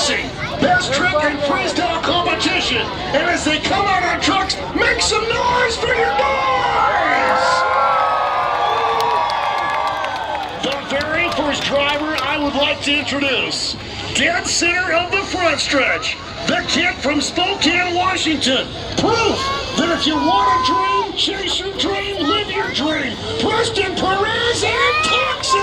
racing, best trick and freestyle competition. And as they come out on trucks, make some noise for your boys! The very first driver I would like to introduce, dead center of the front stretch, the kid from Spokane, Washington. Proof that if you want a dream, chase your dream, live your dream. Preston Perez and Toxic!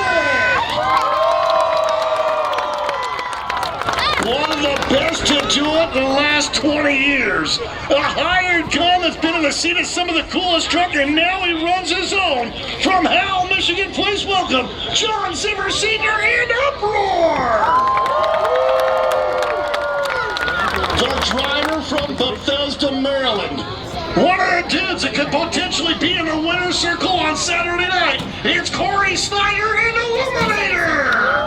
One of the best to do it in the last 20 years. A hired gun that's been in the seat of some of the coolest truck, and now he runs his own. From Howell, Michigan, please welcome John Zimmer Sr. and Uproar! The driver from Bethesda, Maryland. One of the dudes that could potentially be in the winner's circle on Saturday night. It's Corey Snyder and Illuminator.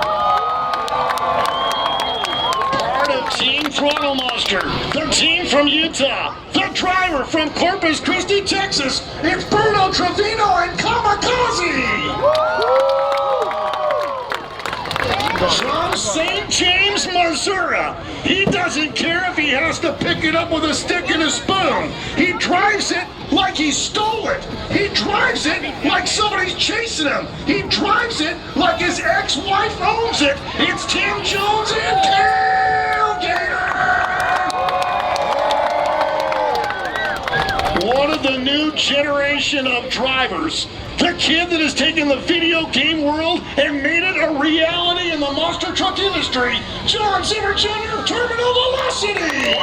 Part of Team Throttle Monster. The team from Utah. The driver from Corpus Christi, Texas. It's Bruno Trevino and Kamikaze. From St. James, Missouri. He doesn't care if he has to pick it up with a stick and a spoon. He drives it like he stole it. He drives it like somebody's chasing him. He drives it like his ex-wife owns it. It's Tim Jones and Tailgater! One of the new generation of drivers. The kid that has taken the video game world and made it a reality in the monster truck industry, John Zimmer Jr., Terminal Velocity!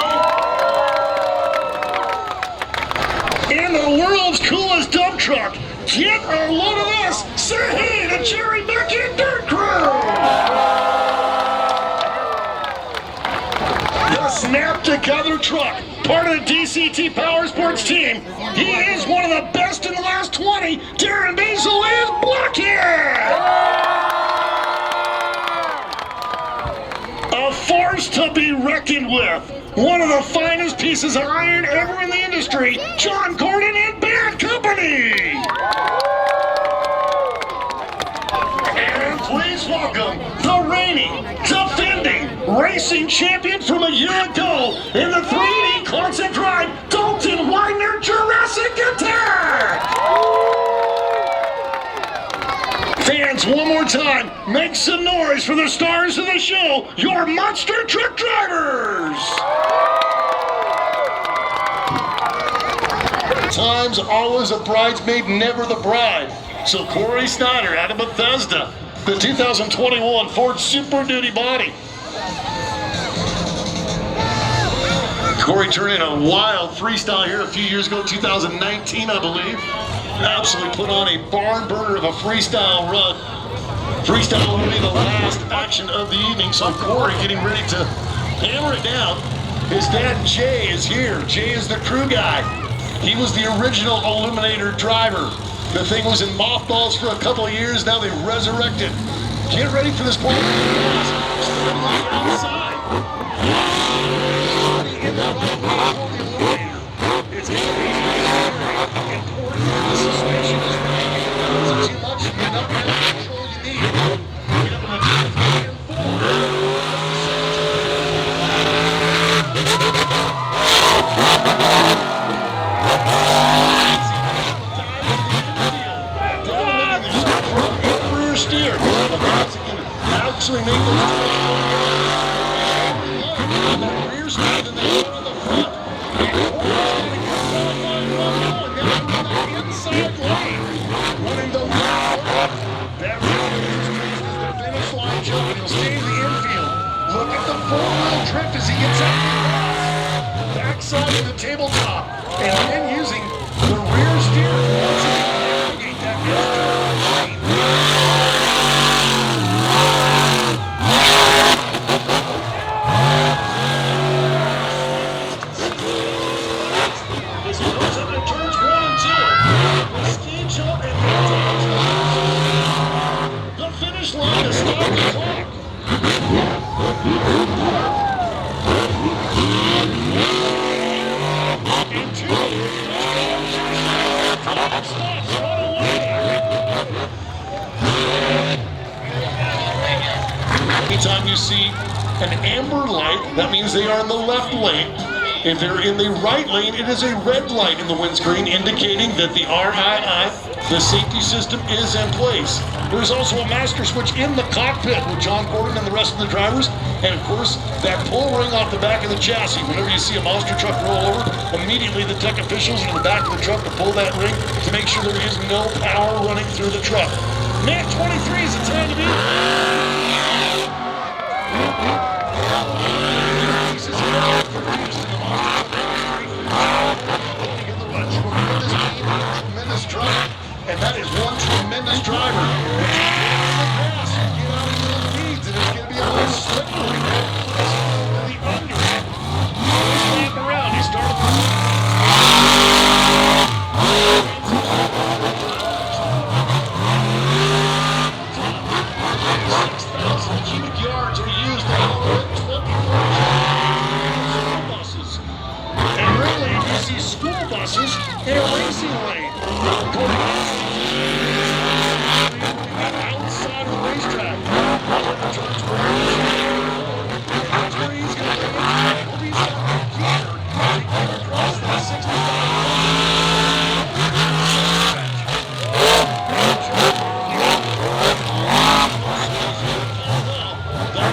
And the world's coolest dump truck, get a load of this, say hey to Jerry Beck and Dirt Crew! The Snap Together truck, part of the DCT Power Sports team. He is one of the best in the last 20. Darren Basil is Blockhead! A force to be reckoned with. One of the finest pieces of iron ever in the industry, John Gordon and Bad Company! And please welcome the reigning, defending, racing champion from a year ago in the 3D concept drive, Dalton Widener Jurassic Attack! Fans, one more time, make some noise for the stars of the show, your monster truck drivers! Time's always a bridesmaid, never the bride. So Corey Snyder out of Bethesda, the 2021 Ford Super Duty body. Corey turned in a wild freestyle here a few years ago, 2019, I believe. Absolutely put on a barn burner of a freestyle run. Freestyle will be the last action of the evening, so Corey getting ready to hammer it down. His dad, Jay, is here. Jay is the crew guy. He was the original Illuminator driver. The thing was in mothballs for a couple of years, now they resurrected. Get ready for this point. Outside. In the right way for the Illuminator. It's going to be important that the suspension is right. It's too much, you're not going to have the control you need. We have a 3 and 4. Steer. Actually make those rear steer than they were on the front. And inside lane. Running the left. That the finish line jump and he'll stay in the infield. Look at the 4-wheel drift as he gets out. Backside of the tabletop. And then using the rear steer once again to navigate that as he goes up and turns 1 and 2. The ski jump and the finish line to stop the clock. And 2. anytime you see an amber light, that means they are in the left lane. If they're in the right lane, it is a red light in the windscreen indicating that the RII, the safety system, is in place. There's also a master switch in the cockpit with John Gordon and the rest of the drivers. And of course, that pull ring off the back of the chassis. Whenever you see a monster truck roll over, immediately the tech officials are in the back of the truck to pull that ring to make sure there is no power running through the truck. Mach 23 is the time to be. Tremendous truck, and that is one tremendous driver. Get out into the weeds, and it's going to be a little slippery. Really under. He's wrapping around. He started. 6,000 cubic yards are used to power 24 buses. And really, you see school buses in a racing lane. Outside of the racetrack. Across that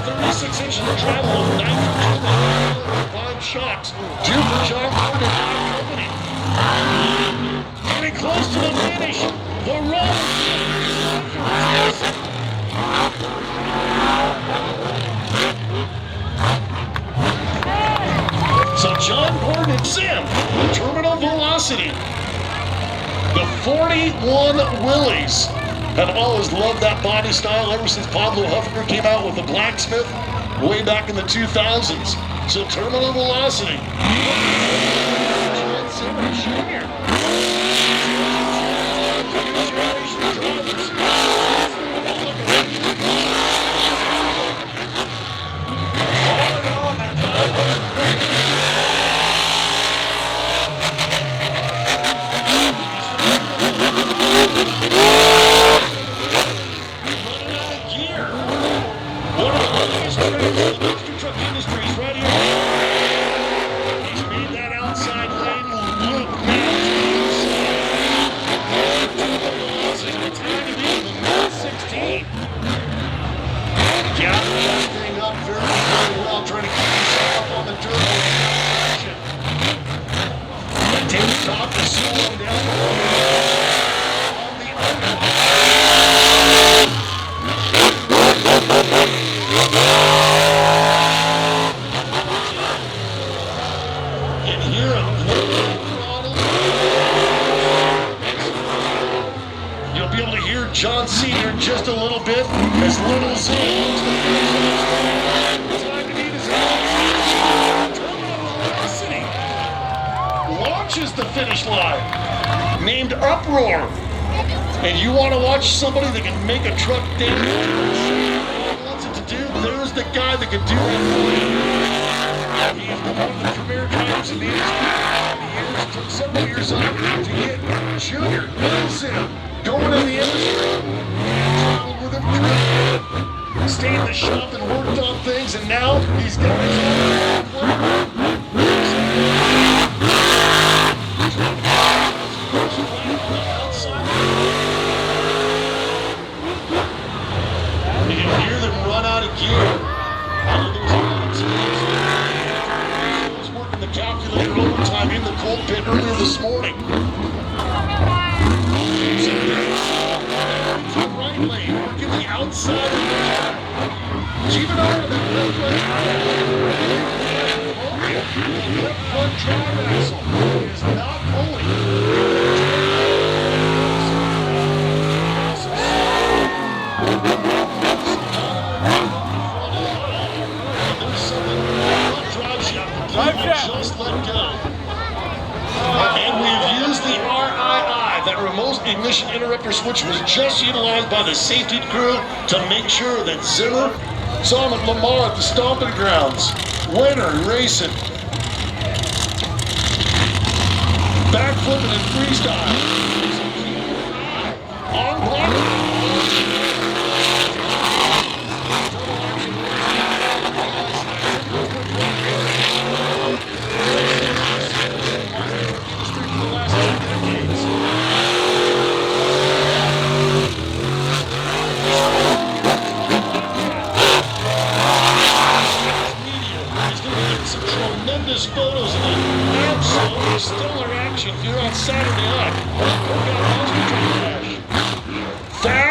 36-inch travel of 9 shocks. Due for John Gordon Company. Getting close to the finish. The roll. So John Gordon and Sim, terminal velocity. The 41 Willys have always loved that body style ever since Pablo Huffaker came out with the Blacksmith way back in the 2000s. So terminal velocity. John Sr. just a little bit, as little as launches the finish line, named Uproar. And you want to watch somebody that can make a truck dance? Wants it to do? There's the guy that can do it. He's one of the premier drivers in the industry. It took several years to get Junior Middleton going in the industry. Traveled with him, stayed in the shop and worked on things, and now he's got his own plane. You can hear them run out of gear. I was working the calculator overtime in the cold pit earlier this morning. Right lane, working the outside of the keep it out of the left front drive axle is not pulling. Just let go. And we've used the RII, that remote ignition interrupter switch was just utilized by the safety crew to make sure that Zimmer saw him at Lamar at the stomping grounds. Winner racing. Backflipping and freestyle. On block.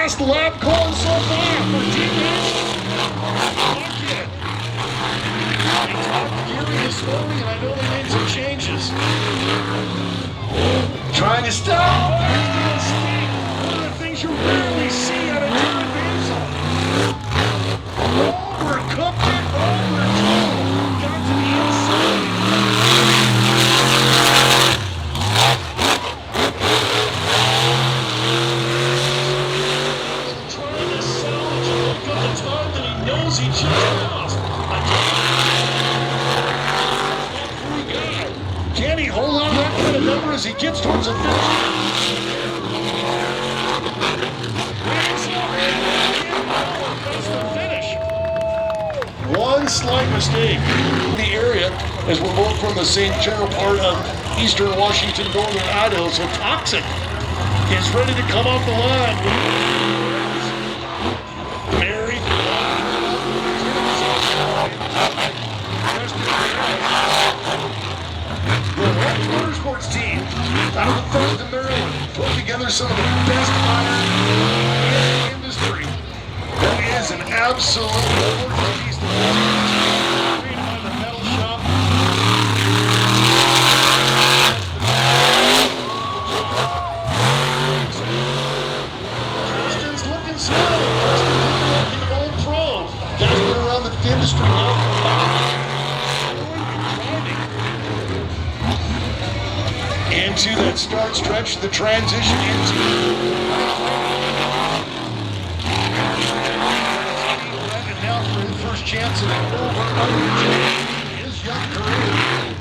fast lap going so far for teammates. They talked Geary this morning, and I know they made some changes. Trying to stop. One of the things you rarely see out of Jared Mansell. Overcooked it, overthrown. Got to the inside. Trying to salvage a look at the time that he knows he just lost. Can he hold on that kind of number as he gets towards the finish? One slight mistake in the area, as we're both from the same general part of eastern Washington, northern Idaho, so Toxic is ready to come off the line. Mary. The Red Motorsports team out of the first of Maryland put together some of the best tires in the industry. That is an absolute gorgeous piece of work. Created by the metal shop. Justin's looking slow. Justin's looking like an old pro. Guys been around the industry now. Into that start stretch, the transition into and now for his first chance at his young career.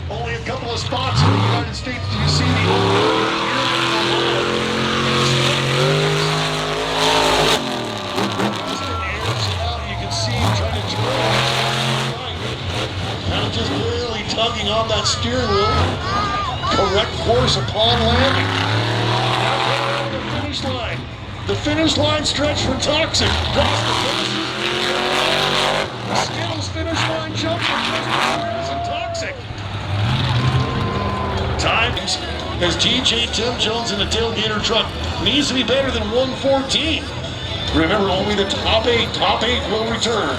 Only a couple of spots in the United States do you see the you can see him trying to turn right. Kind of just barely tugging on that steering wheel. Correct course upon landing. The finish line. The finish line stretch for Toxic. That's the finishes. The Skittles finish line jump for Justin and Toxic. Times as TJ Tim Jones in the tailgater truck needs to be better than 1:14. Remember, only the top eight will return.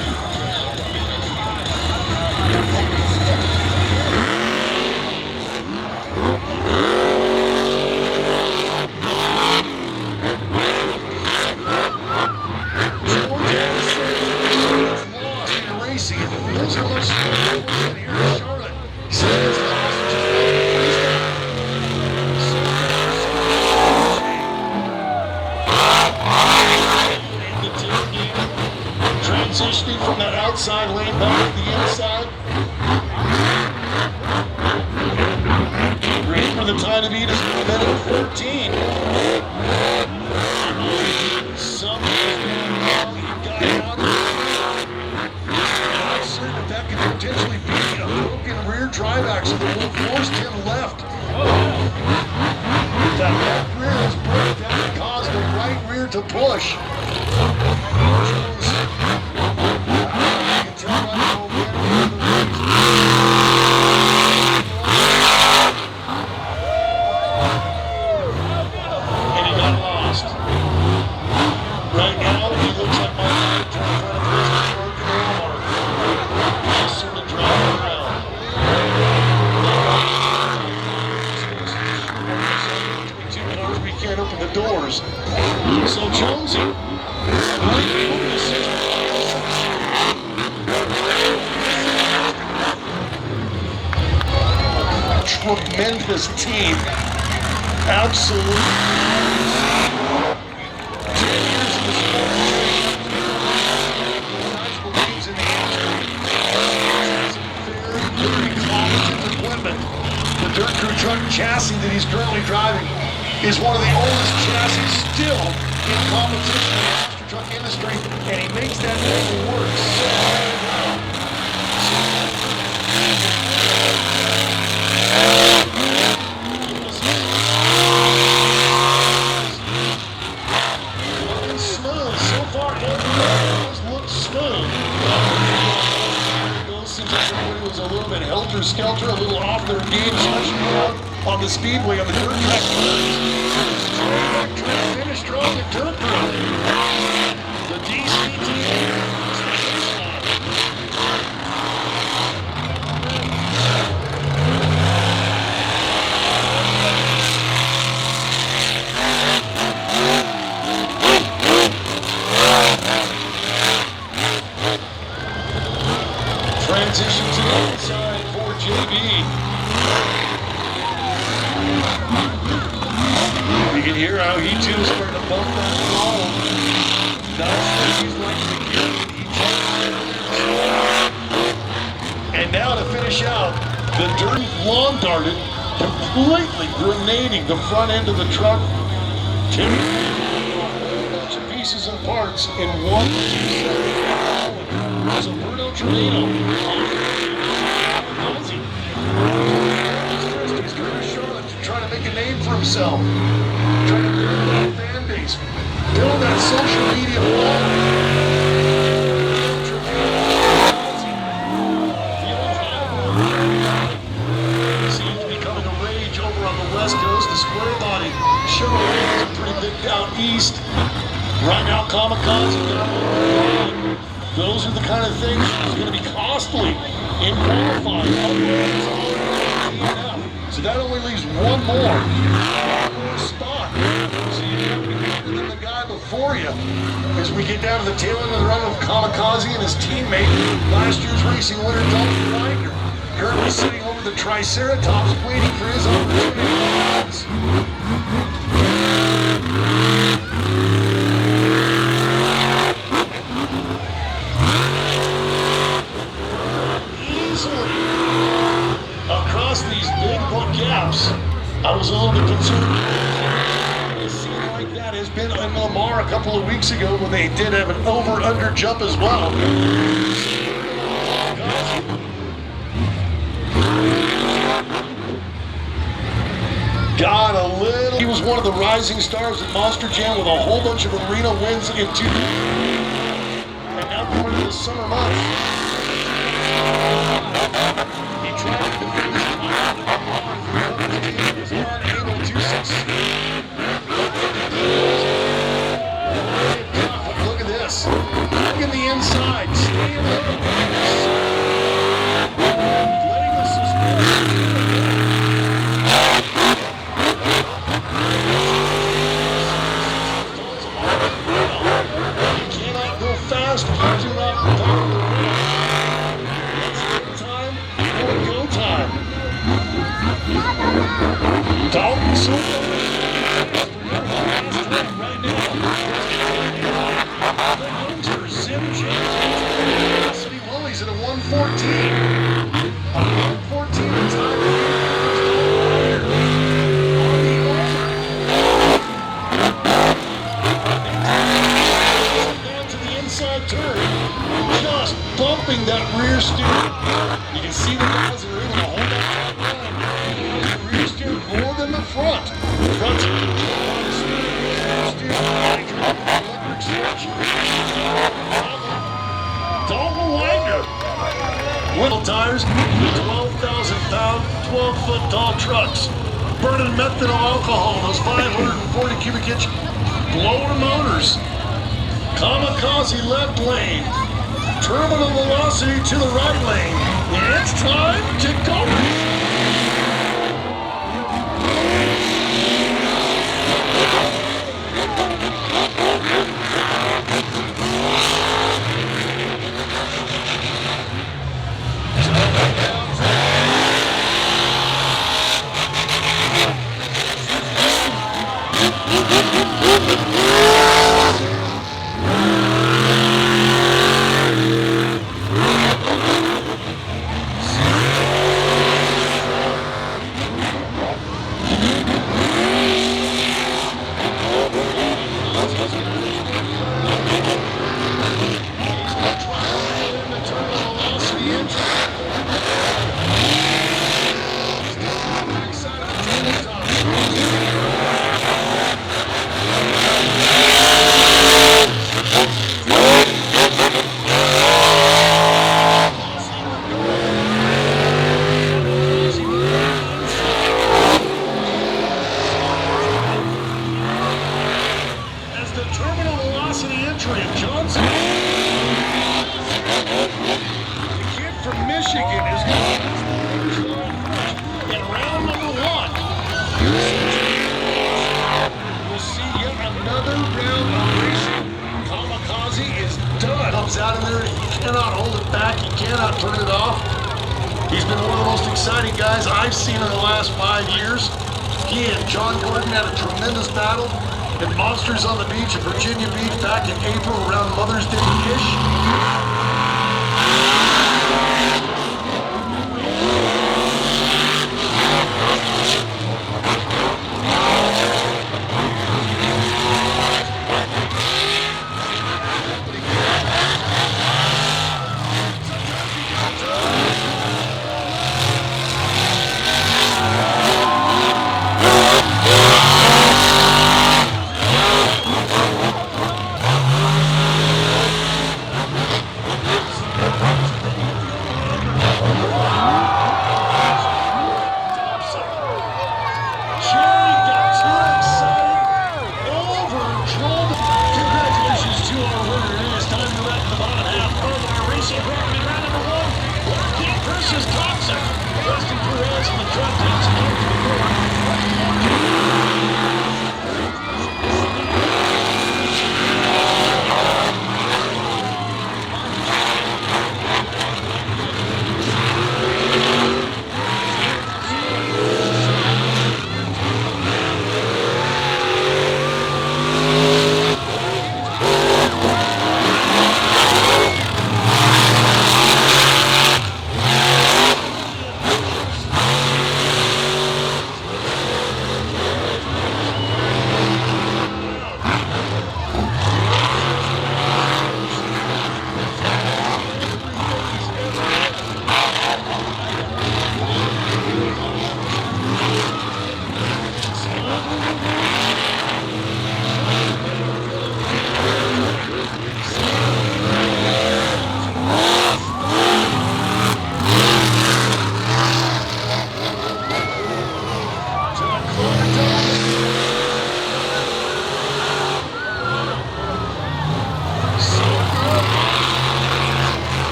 Transitioning from that outside lane back to the inside. Great for the time to beat is minute 14. Something's going wrong. He got out of it. I'm certain that could potentially be a broken rear drive axle that will force him left. That left rear is broke. That would cause the right rear to push. Open the doors. So Jonesy, tremendous team. Absolutely. 10 years in the sport. Teams in the very competent equipment. The dirt crew truck chassis that he's currently driving is one of the oldest chassis still in competition in the monster truck industry, and he makes that thing work so looking smooth. So far, everything looks smooth. Since everybody was a little bit helter-skelter, a little off their game, especially out on the speedway on the dirt track. Trying to finish strong at dirt road. And now to finish out, the dirt lawn darted, completely grenading the front end of the truck. Two bunch of pieces and parts in one. So Bruno Trevino. He's going to Charlotte to try to make a name for himself. Trying to build that fan base. Build that social media following. Seems to be coming a rage over on the West Coast. The square body Chevrolet is pretty big down east. Right now, Kamikaze got one. Those are the kind of things that's going to be costly in qualifying. So that only leaves one more spot. So you have to be better than the guy before you. As we get down to the tail end of the run of Kamikaze and his teammate, last year's racing winner, Dalton Widener, currently sitting over the Triceratops waiting for his opportunity. Easily across these big book gaps, I was a little bit concerned. It seemed like that has been in Lamar a couple of weeks ago when they did have an over-under jump as well. Got a little. He was one of the rising stars at Monster Jam with a whole bunch of arena wins in two. And now going into the summer months. He tried to finish he was not able to succeed. Look at this. Look in the inside. Staying low. Letting the suspension. Fast, do not time, go time. Dalton Silva right now. Sim James, City Willie's at a 114. 114 in time. Turn, just bumping that rear steer. You can see the guys that are able to hold that top line. The rear steer more than the front. Front steer, electric switch. Dalton Widener. Little tires, 12,000 pound, 12-foot tall trucks. Burning methanol alcohol, those 540 cubic inch blower motors. Kamikaze left lane, terminal velocity to the right lane. It's time to go. Michigan is going in round number one. We'll see yet another round of racing. Kamikaze is done. Comes out of there. He cannot hold it back. He cannot turn it off. He's been one of the most exciting guys I've seen in the last 5 years. He and John Gordon had a tremendous battle. at Monsters on the Beach in Virginia Beach back in April around Mother's Day-ish.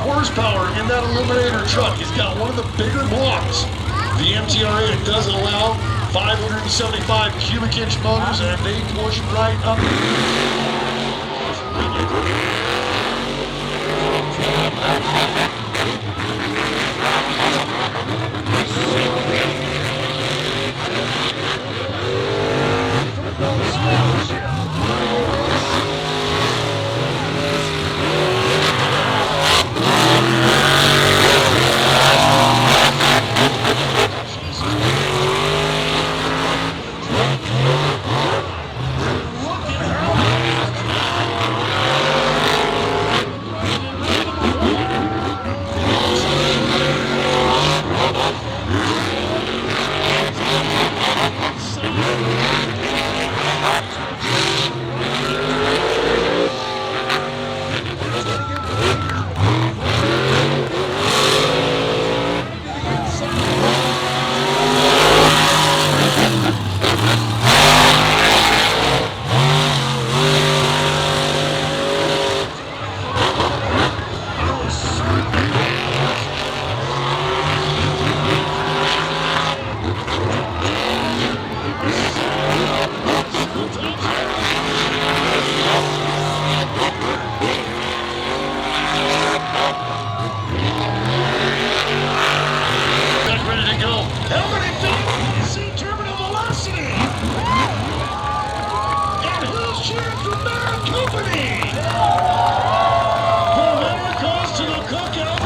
Horsepower in that Eliminator truck. He's got one of the bigger blocks. The MTRA doesn't allow 575 cubic inch motors, and they push right up.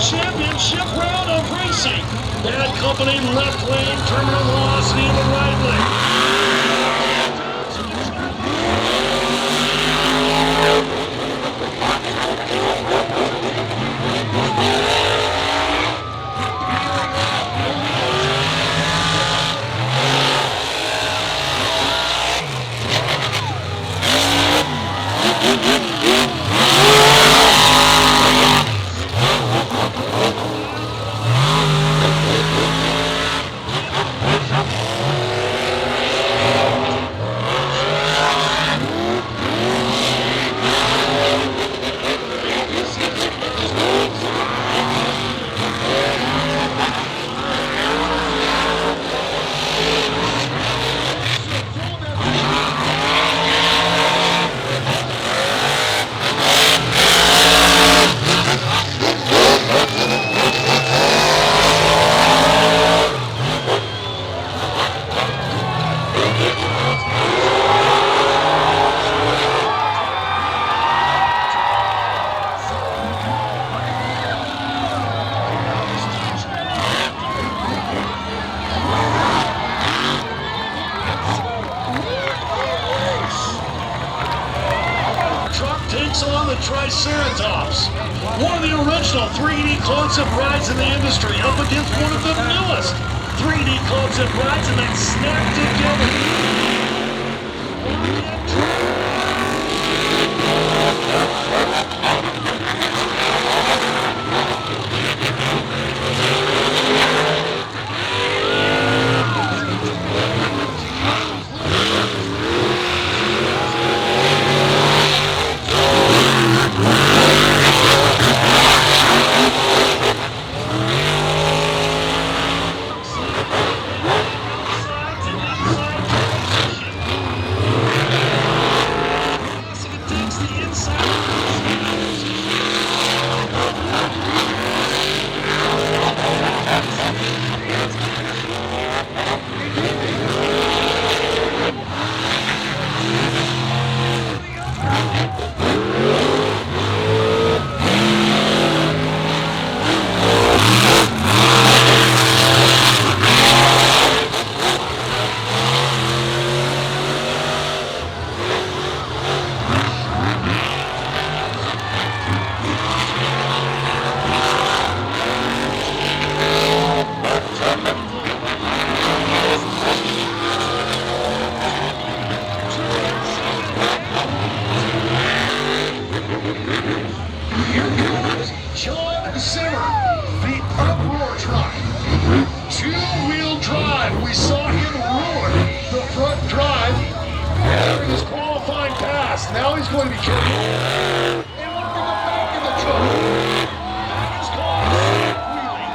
Championship round of racing. Bad Company left lane, terminal velocity in the right lane. Triceratops, one of the original 3D concept rides in the industry, up against one of the newest 3D concept rides, and that snapped together. Two-wheel drive. We saw him ruin the front drive during his qualifying pass. Now he's going to be careful. And look at the back of the truck. That is called a snap wheelie.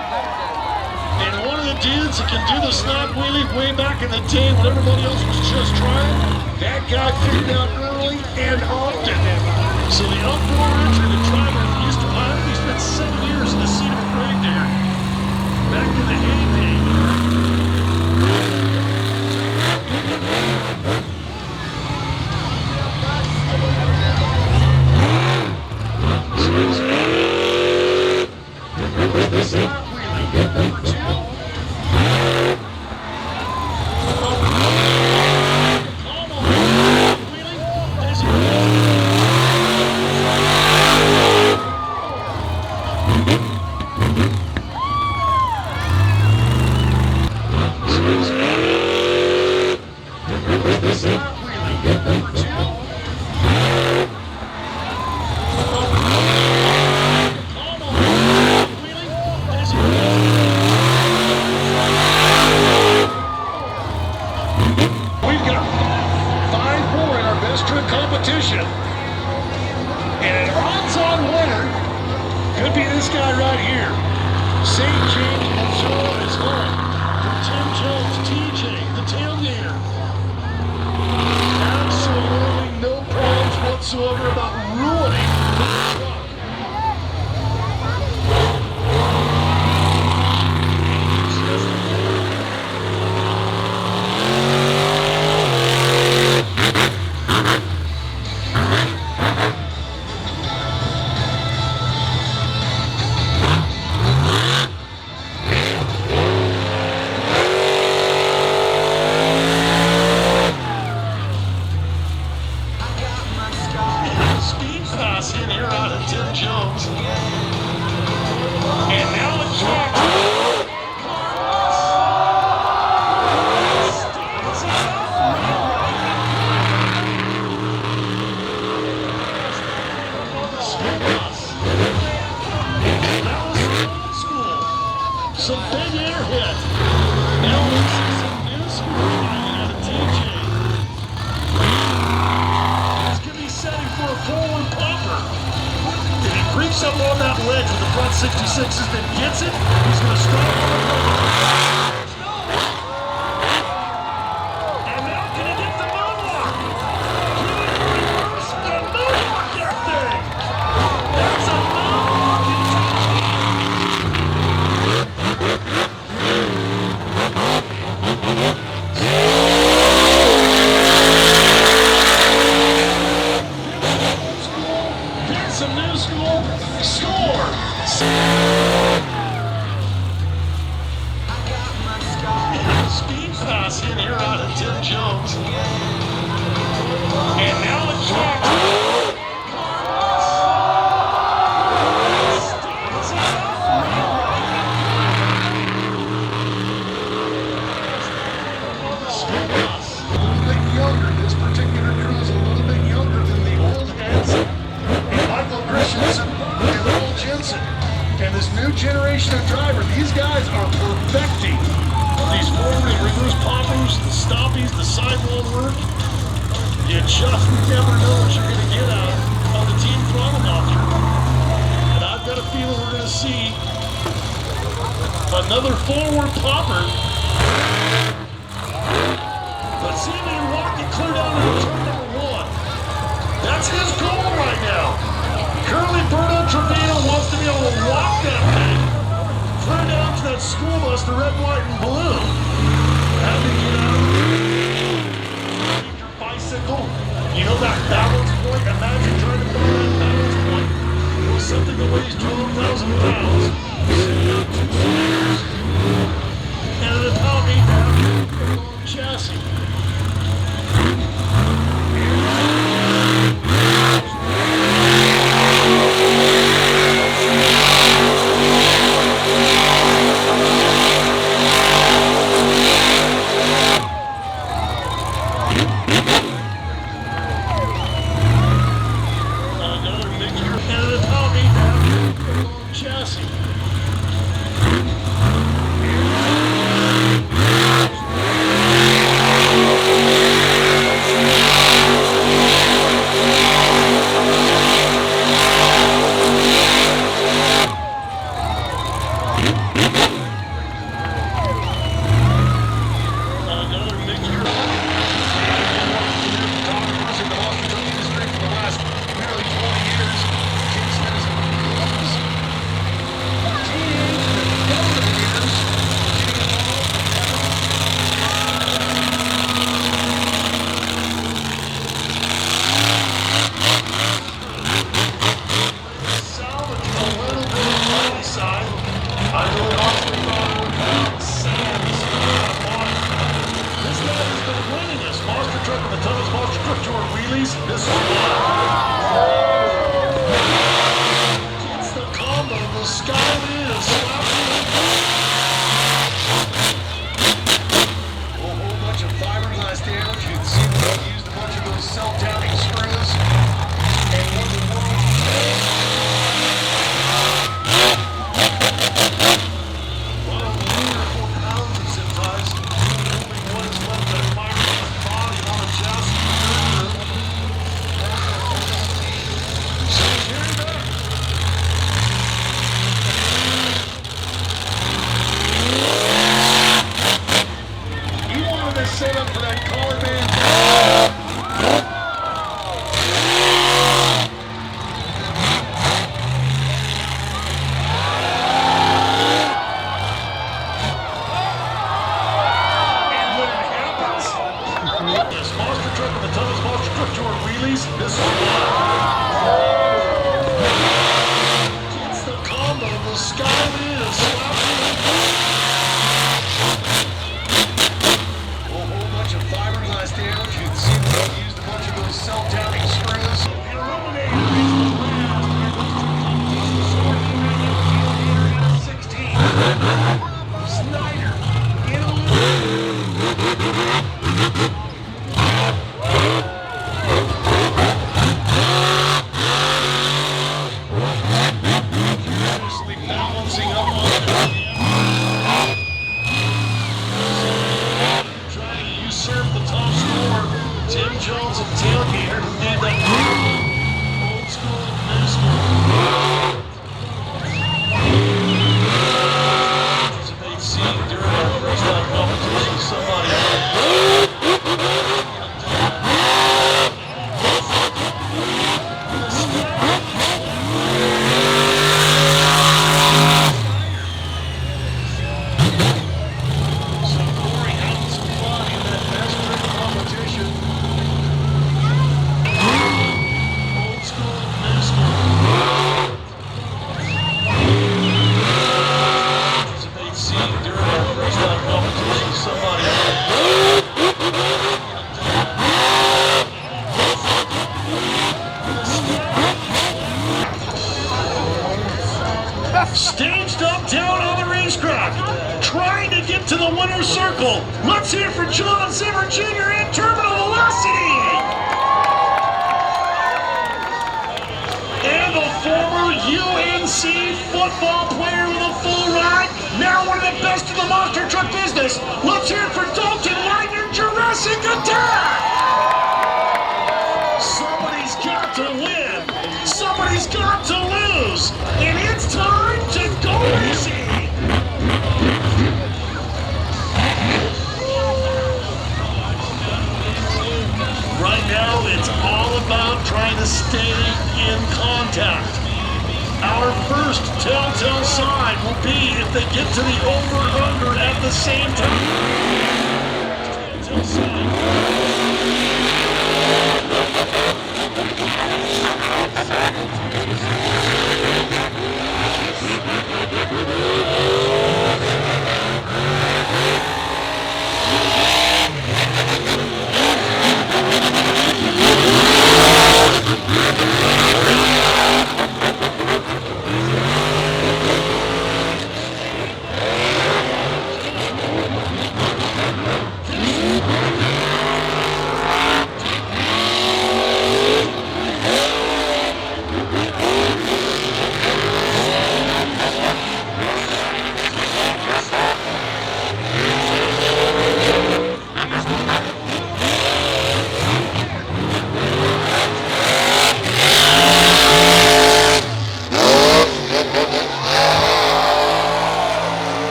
And one of the dudes that can do the snap wheelie way back in the day when everybody else was just trying, that guy figured out early and often. So the uproar entry, the driver used to pilot, he spent 7 years in the seat of a brake there. Back in the heyday. Snap wheelie, number 2. Competition. And an odds-on winner could be this guy right here. St. James, Missouri is home from Tim Jones, TJ, the tailgater. Absolutely no problems whatsoever about ruining the truck. In here out of Tim Jones. And now it's track. Some big air hit. Now we see some new school flying out of TJ. He's going to be setting for a forward popper. If he creeps up on that ledge with the front 66s and gets it, he's going to start on the road. And now can he get the moonwalk? Can he reverse and moonwalk that thing? That's a moonwalk in some new school score. Speed pass in here out of Tim Jones. And now it's track. Wilson and Will Jensen. And this new generation of driver, these guys are perfecting these forward and reverse poppers, the stoppies, the sidewall work. You just never know what you're going to get out of the Team Throttle Monster. And I've got a feeling we're going to see another forward popper. But Simeon Rocket clear down to turn number 1. That's his goal right now. Currently, Berto Trevino wants to be able to walk that thing clear down to that school bus, the red, white, and blue. Have to get out. Your bicycle. You know that balance point? Imagine trying to find that balance point. It was something that weighs 12,000 pounds. And at about 8 chassis. Staged up down on the racetrack, trying to get to the winner's circle. Let's hear for John Zimmer Jr. in Terminal Velocity. And the former UNC football player with a full ride, now one of the best in the monster truck business. Let's hear it for Dalton Leitner, Jurassic Attack! Somebody's got to win, somebody's got to lose, and it's time to go easy! Right now, it's all about trying to stay in contact. Our first telltale sign will be if they get to the over-under at the same time. Telltale sign.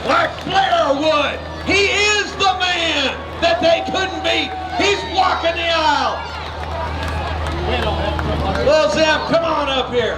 Like Flair would. He is the man that they couldn't beat. He's walking the aisle. Well, Zeb, come on up here.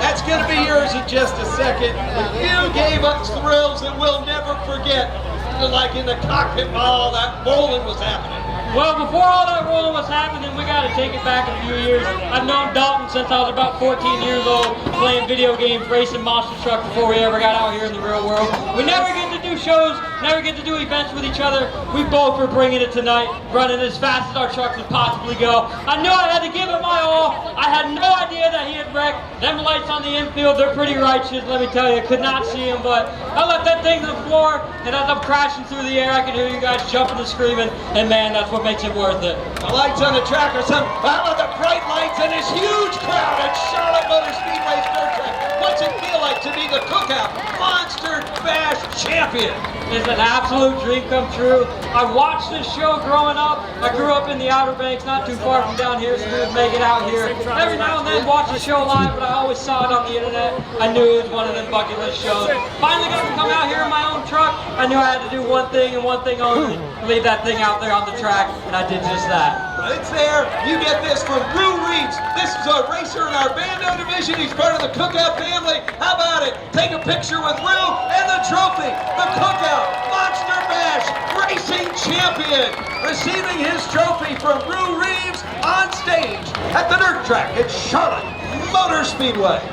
That's going to be yours in just a second. You gave us thrills that we'll never forget. Like in the cockpit while all that bowling was happening. Well, before all that rolling was happening, we got to take it back a few years. I've known Dalton since I was about 14 years old, playing video games, racing monster truck before we ever got out here in the real world. We never get to do shows, never get to do events with each other. We both were bringing it tonight, running as fast as our trucks would possibly go. I knew I had to give it my all. I had no idea that he had wrecked. Them lights on the infield, they're pretty righteous, let me tell you. Could not see him, but I left that thing to the floor, and as I'm crashing through the air, I could hear you guys jumping and screaming, and man, that's what makes it worth it. The lights on the track are some, how about the bright lights and this huge crowd at Charlotte Motor Speedway's dirt track? What's it feel like to be the Cookout Monster Bash champion? It's an absolute dream come true. I watched this show growing up. I grew up in the Outer Banks, not too far from down here, so we would make it out here. Every now and then watch the show live, but I always saw it on the internet. I knew it was one of them bucket list shows. Finally got to come out here in my own truck. I knew I had to do one thing and one thing only. Leave that thing out there on the track, and I did just that. It's there. You get this from Rue Reeves. This is a racer in our Bando division. He's part of the Cookout family. How about it? Take a picture with Rue and the trophy. The Cookout Monster Bash Racing Champion. Receiving his trophy from Rue Reeves on stage at the dirt track at Charlotte Motor Speedway.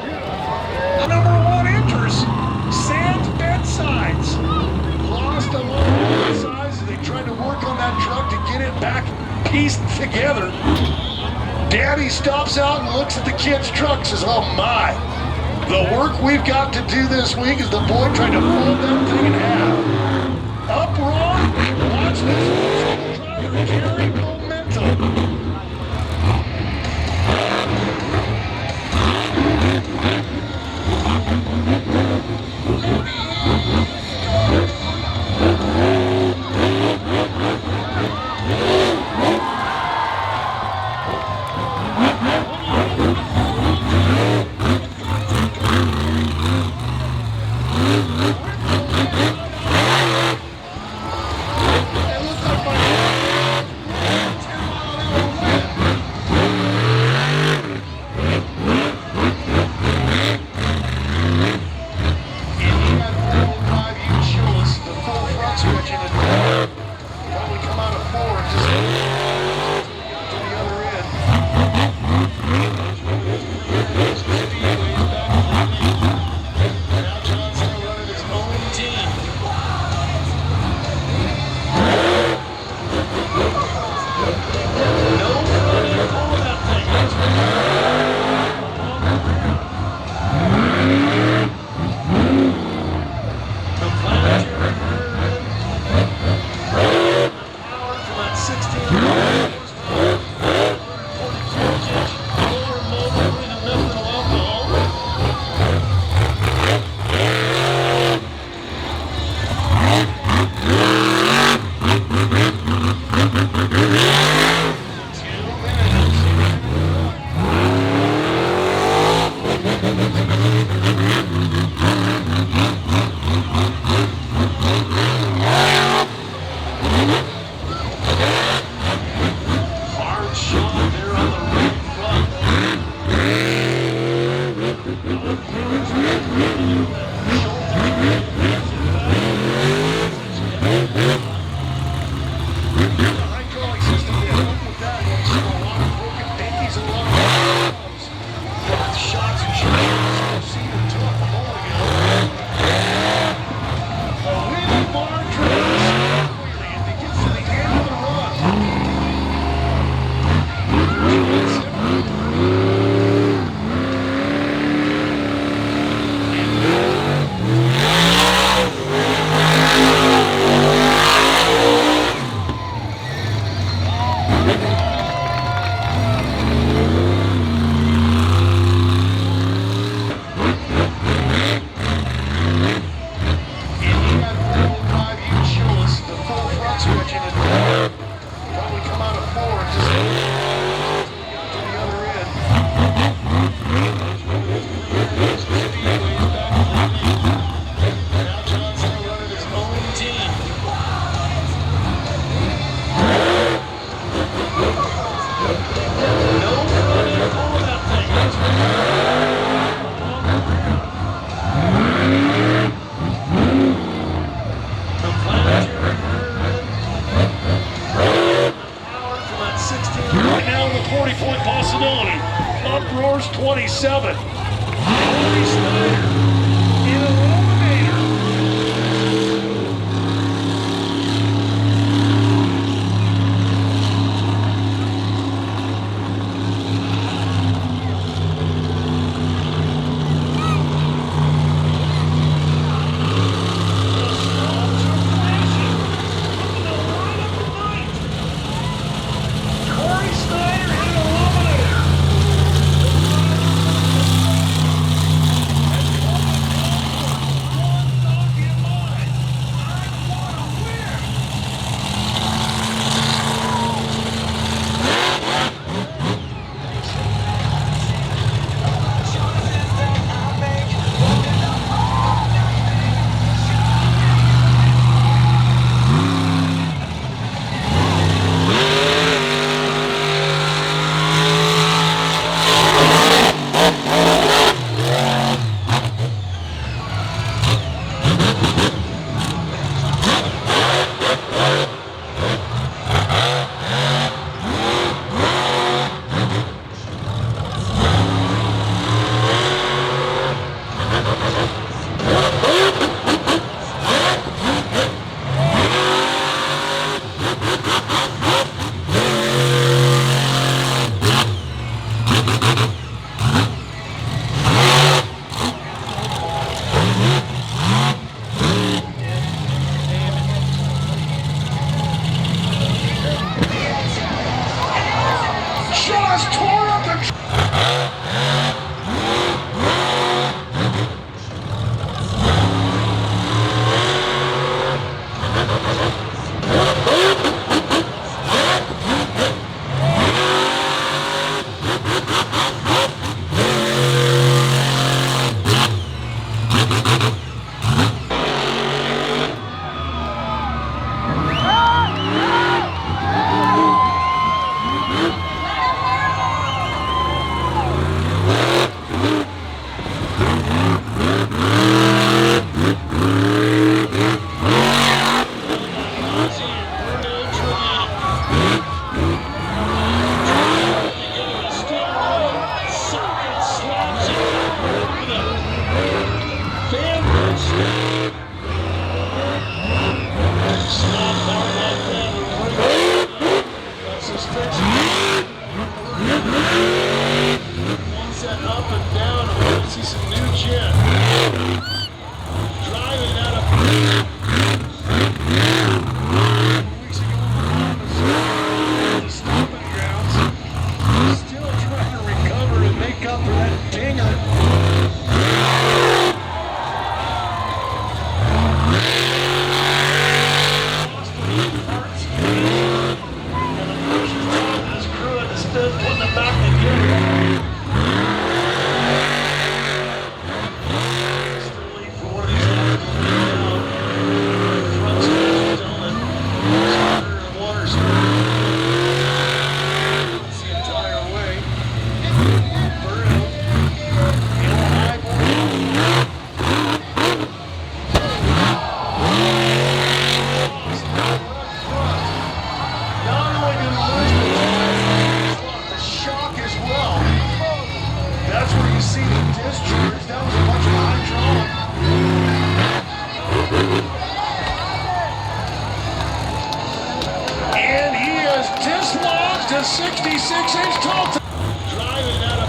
Number one enters Sands Bedsides. Lost a little size as they tried to work on that truck to get it back pieced together. Daddy stops out and looks at the kid's truck and says, oh my, the work we've got to do this week is the boy trying to fold that thing in half. Up wrong, watch this driver carry momentum. Uproar's 27. Corey Snyder in Eliminator. Corey Snyder in Eliminator. See some new jet. Driving out of weeks ago on the stomping grounds. Still trying to recover and make up for that dinger. Putting them back together. Still waiting for one of these guys to come down. Front stretch done. Starter and water starter. It's the entire way. Burnout. In a high ball. Not only did he lose the the shock as well. That's where you see the discharge. That was a bunch of hydraulic. And he is dislodged a 66-inch tall. Driving out of